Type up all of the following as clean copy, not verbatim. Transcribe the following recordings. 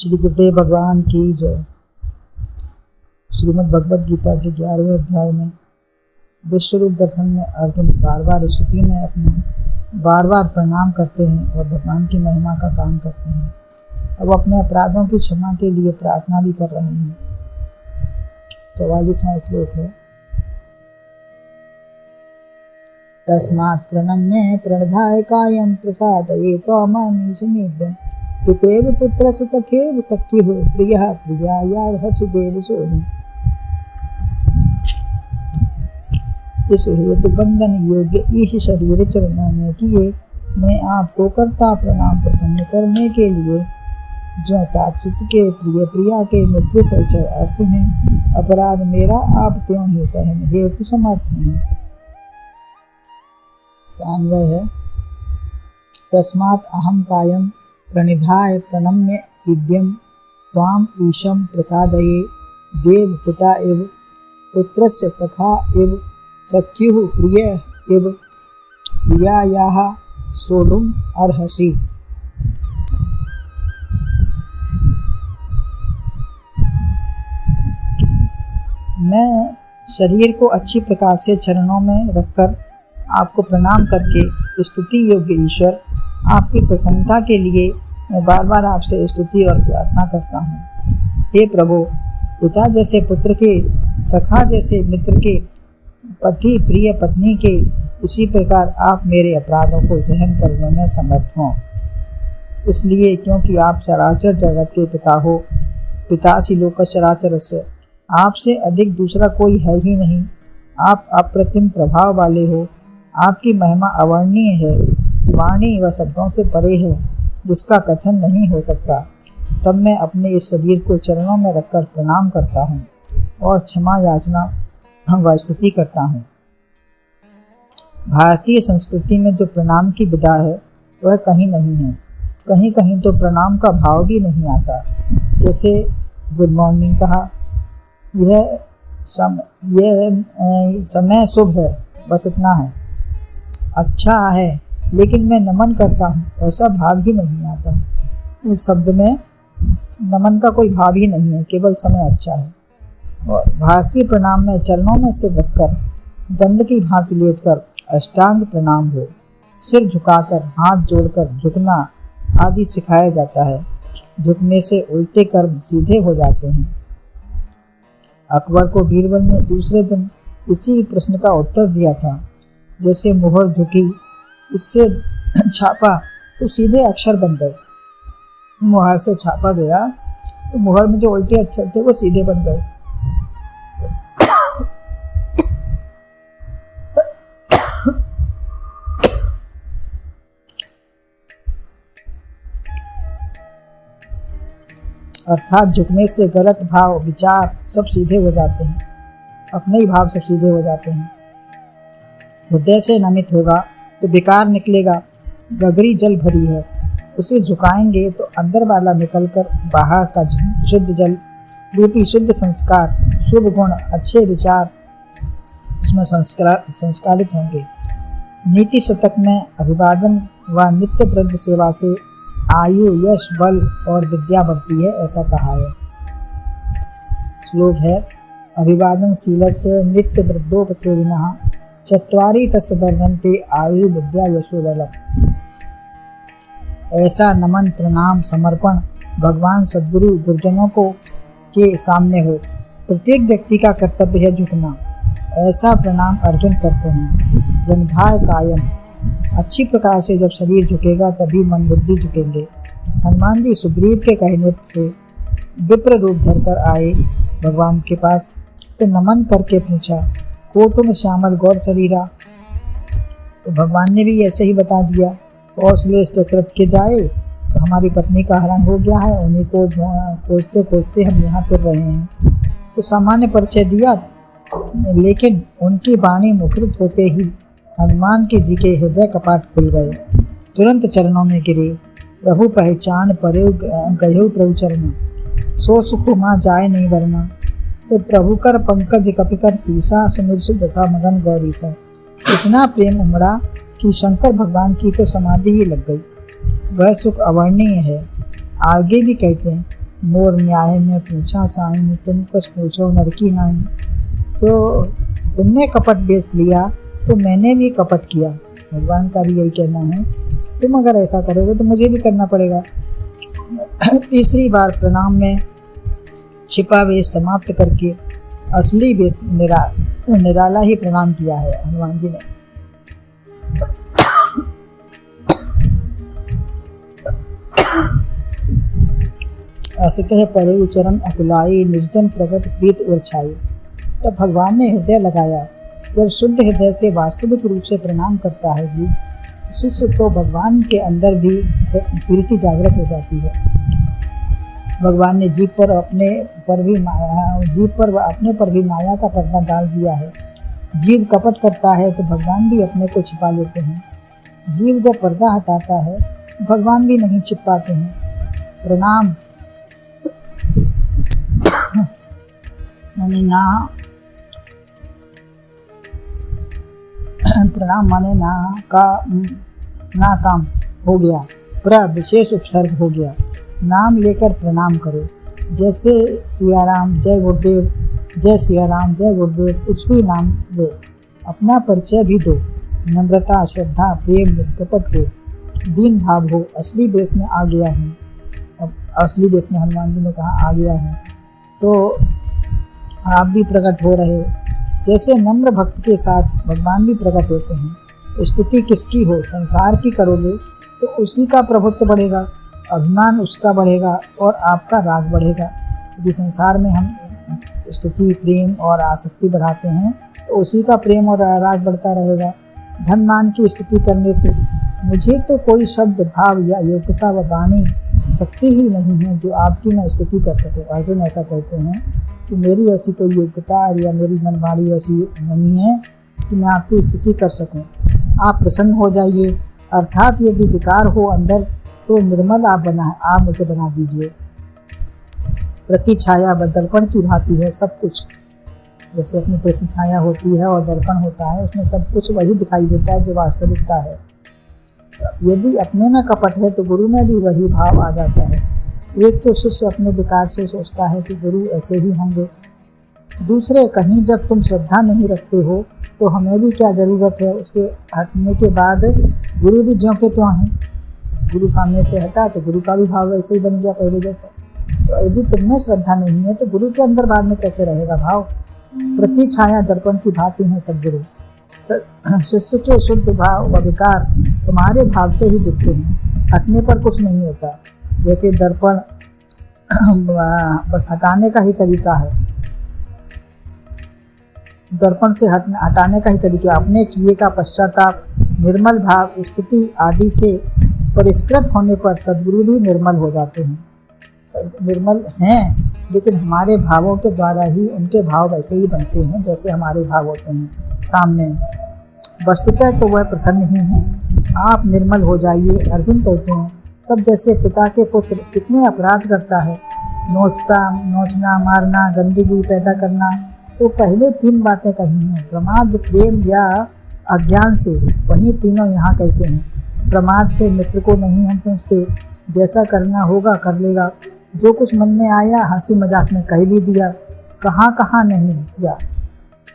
श्री गुरुदेव भगवान की जय। श्रीमद् भगवद गीता के 11वें अध्याय में विश्व रूप दर्शन में अर्जुन बार बार स्तुति में अपना बार बार प्रणाम करते हैं और भगवान की महिमा का गान करते हैं। अब अपने अपराधों की क्षमा के लिए प्रार्थना भी कर रहे हैं। 44वां श्लोक है। तस्मात् प्रणम्य प्रणधाय कायं प्रसादये त्वममीशमीड्यम् पितेव पुत्रस्य सखेव सख्युः प्रियः प्रियायार्हसुदेव सोऽहम्। इस हेतु बंधन योग्य ईश शरीर चरणों में किए मैं आपको करता प्रणाम प्रसन्न करने के लिए जो ताच्युत के प्रिय प्रिया के मित्र सचर अर्थ हैं। अपराध मेरा आप त्यों ही सहन हेतु समर्थ हैं। अन्वय है। तस्मात् अहं कायं प्रणिधाय प्रणम्य इड्यं त्वाम् ईशं प्रसादये देव पिता इव पुत्रस्य सखा इव सख्युः प्रिय इव प्रियायाः सोढुम् अर्हसि। मैं शरीर को अच्छी प्रकार से चरणों में रखकर आपको प्रणाम करके स्तुति योग्य ईश्वर आपकी प्रसन्नता के लिए मैं बार बार आपसे स्तुति और प्रार्थना करता हूँ। हे प्रभु, पिता जैसे पुत्र के, सखा जैसे मित्र के, पति प्रिय पत्नी के, उसी प्रकार आप मेरे अपराधों को सहन करने में समर्थ हों। इसलिए क्योंकि आप चराचर जगत के पिता हो, पितासि लोक चराचरस्य, आपसे अधिक दूसरा कोई है ही नहीं। आप अप्रतिम प्रभाव वाले हो। आपकी महिमा अवर्णनीय है, वाणी व शब्दों से परे है, जिसका कथन नहीं हो सकता। तब मैं अपने इस शरीर को चरणों में रखकर प्रणाम करता हूँ और क्षमा याचना व स्तुति करता हूँ। भारतीय संस्कृति में जो प्रणाम की विधा है वह कहीं नहीं है। कहीं कहीं तो प्रणाम का भाव भी नहीं आता। जैसे गुड मॉर्निंग कहा, यह समय शुभ है, बस इतना है। अच्छा है, लेकिन मैं नमन करता हूँ, ऐसा भाव ही नहीं आता। इस शब्द में नमन का कोई भाव ही नहीं है, केवल समय अच्छा है। और भारतीय प्रणाम में चरणों में सिर रखकर दंड की भांति लेटकर अष्टांग प्रणाम हो, सिर झुकाकर हाथ जोड़कर झुकना आदि सिखाया जाता है। झुकने से उल्टे कर्म सीधे हो जाते हैं। अकबर को बीरबल ने दूसरे दिन इसी प्रश्न का उत्तर दिया था। जैसे मुहर झुकी, इससे छापा तो सीधे अक्षर बन गए। मुहर से छापा गया तो मुहर में जो उल्टे अक्षर थे वो सीधे बन गए। अर्थात झुकने से गलत भाव विचार सब सीधे हो जाते हैं। अपने ही भाव सब सीधे हो जाते हैं। हृदय से नमित होगा तो बेकार निकलेगा। गगरी जल भरी है, उसे झुकाएंगे तो अंदर वाला निकलकर बाहर का शुद्ध जल रूपी शुद्ध संस्कार, शुभ गुण, अच्छे विचार उसमें संस्कारित होंगे। नीति शतक में अभिवादन व नित्य वृद्ध सेवा से आयु, यश, बल और विद्या बढ़ती है, ऐसा कहा है। श्लोक है। अभिवादन शीलस्य नित्य वृद्धोपसेविनः चत्वारि तस्य वर्धन्ते आयु विद्या यशो बलम्। ऐसा नमन प्रणाम समर्पण भगवान सद्गुरु गुरुजनों को के सामने हो। प्रत्येक व्यक्ति का कर्तव्य है झुकना। ऐसा प्रणाम अर्जुन करते हैं। प्रणिधाय कायम, अच्छी प्रकार से जब शरीर झुकेगा तभी मन बुद्धि झुकेंगे। हनुमान जी सुग्रीव के कहने से विप्र रूप धरकर आए भगवान के पास, तो नमन करके पूछा, को तुम श्यामल गौर शरीरा। तो भगवान ने भी ऐसे ही बता दिया। कौशलेश दशरथ के जाए तो हमारी पत्नी का हरण हो गया है, उन्हीं को खोजते खोजते हम यहाँ फिर रहे हैं। तो सामान्य परिचय दिया, लेकिन उनकी वाणी मुखरित होते ही हनुमान जी के हृदय कपाट खुल गए। तुरंत चरणों में गिरे। प्रभु पहचान परे गयो प्रभु चरण, सो सुख माँ जाए नहीं वर्मा। तो प्रभु कर पंकज कपिकर सीसा, सुमिर दशा मगन गौरीसा। इतना प्रेम उमड़ा कि शंकर भगवान की तो समाधि ही लग गई। वह सुख अवर्णनीय है। आगे भी कहते हैं, मोर न्याय में पूछा साईं, तुम कुछ पूछो नर की नाई। तो तुमने कपट बेच लिया तो मैंने भी कपट किया। भगवान का भी यही कहना है, तुम अगर ऐसा करोगे तो मुझे भी करना पड़ेगा। तीसरी बार प्रणाम में छिपा वेश समाप्त करके असली वेश निराला ही प्रणाम किया है हनुमान जी ने। ऐसे कहे पड़े चरण अकुलाई, निर्जन प्रकट प्रीत उर्छाई। तब भगवान ने हृदय लगाया। जब शुद्ध हृदय से वास्तविक रूप से प्रणाम करता है जी शिष्य, तो भगवान के अंदर भी प्रीति जागृत हो जाती है। भगवान ने जीव पर अपने पर भी माया का पर्दा डाल दिया है। जीव कपट करता है तो भगवान भी अपने को छिपा लेते हैं। जीव जब पर्दा हटाता है भगवान भी नहीं छिप पाते हैं। प्रणाम माने ना काम हो गया, विशेष उपसर्ग हो गया। नाम लेकर प्रणाम करो, जैसे सियाराम जय गुरुदेव, जय सियाराम जय गुरुदेव, कुछ भी नाम लो। अपना परिचय भी दो। नम्रता, श्रद्धा, प्रेम, निष्कपट हो, दीन भाव हो। असली बेस में आ गया हूँ। अब असली बेस में हनुमान जी ने कहा आ गया हूँ, तो आप भी प्रकट हो रहे हो। जैसे नम्र भक्त के साथ भगवान भी प्रकट होते हैं। स्तुति किसकी हो, संसार की करोगे तो उसी का प्रभुत्व बढ़ेगा, अभिमान उसका बढ़ेगा और आपका राग बढ़ेगा। यदि संसार में हम स्तुति, प्रेम और आसक्ति बढ़ाते हैं तो उसी का प्रेम और राग बढ़ता रहेगा। धन मान की स्तुति करने से मुझे तो कोई शब्द, भाव या योग्यता व वाणी शक्ति ही नहीं है जो आपकी मैं स्तुति कर सकूँ। अर्जुन ऐसा कहते हैं कि मेरी ऐसी कोई योग्यता या मेरी मनवाणी ऐसी नहीं है कि मैं आपकी स्तुति कर सकूं। आप प्रसन्न हो जाइए, अर्थात यदि विकार हो अंदर तो निर्मल आप मुझे बना दीजिए। प्रतिछाया व दर्पण की भांति है सब कुछ। जैसे अपनी प्रतिछाया होती है और दर्पण होता है, उसमें सब कुछ वही दिखाई देता है जो वास्तविकता है। यदि अपने में कपट है तो गुरु में भी वही भाव आ जाता है। एक तो शिष्य अपने विकार से सोचता है कि गुरु ऐसे ही होंगे, दूसरे कहीं जब तुम श्रद्धा नहीं रखते हो तो हमें भी क्या ज़रूरत है। उसके हटने के बाद गुरु भी ज्यों के त्यों हैं। गुरु सामने से हटा तो गुरु का भी भाव वैसे ही बन गया पहले जैसा। तो यदि तुम में श्रद्धा नहीं है तो गुरु के अंदर बाद में कैसे रहेगा भाव। प्रतिछाया दर्पण की भांति है सद्गुरु। शिष्य के शुद्ध भाव व विकार तुम्हारे भाव से ही दिखते हैं, हटने पर कुछ नहीं होता। जैसे दर्पण बस हटाने का ही तरीका है, दर्पण से हटाने का ही तरीका। अपने किए का पश्चाताप, निर्मल भाव, स्तुति आदि से परिष्कृत होने पर सद्गुरु भी निर्मल हो जाते हैं। निर्मल हैं लेकिन हमारे भावों के द्वारा ही उनके भाव वैसे ही बनते हैं जैसे हमारे भाव होते हैं सामने। वस्तुतः तो वह प्रसन्न ही हैं। आप निर्मल हो जाइए, अर्जुन कहते हैं। तब जैसे पिता के पुत्र कितने अपराध करता है, नोचना, मारना, गंदगी पैदा करना, तो पहले 3 बातें कही हैं, प्रमाद, प्रेम या अज्ञान से। वही तीनों यहाँ कहते हैं। प्रमाद से मित्र को नहीं हम पूछते, जैसा करना होगा कर लेगा। जो कुछ मन में आया हंसी मजाक में कह भी दिया, कहाँ नहीं किया।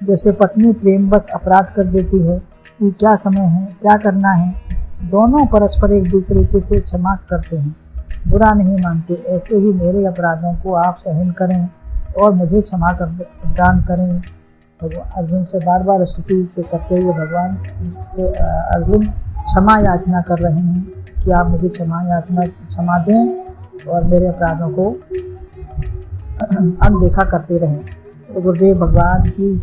जैसे पत्नी प्रेम बस अपराध कर देती है कि क्या समय है, क्या करना है, दोनों परस्पर एक दूसरे से क्षमा करते हैं, बुरा नहीं मानते। ऐसे ही मेरे अपराधों को आप सहन करें और मुझे क्षमा कर प्रदान करें। अर्जुन से बार बार स्तुति से करते हुए भगवान से अर्जुन क्षमा याचना कर रहे हैं कि आप मुझे क्षमा दें और मेरे अपराधों को अनदेखा करते रहें। तो गुरुदेव भगवान की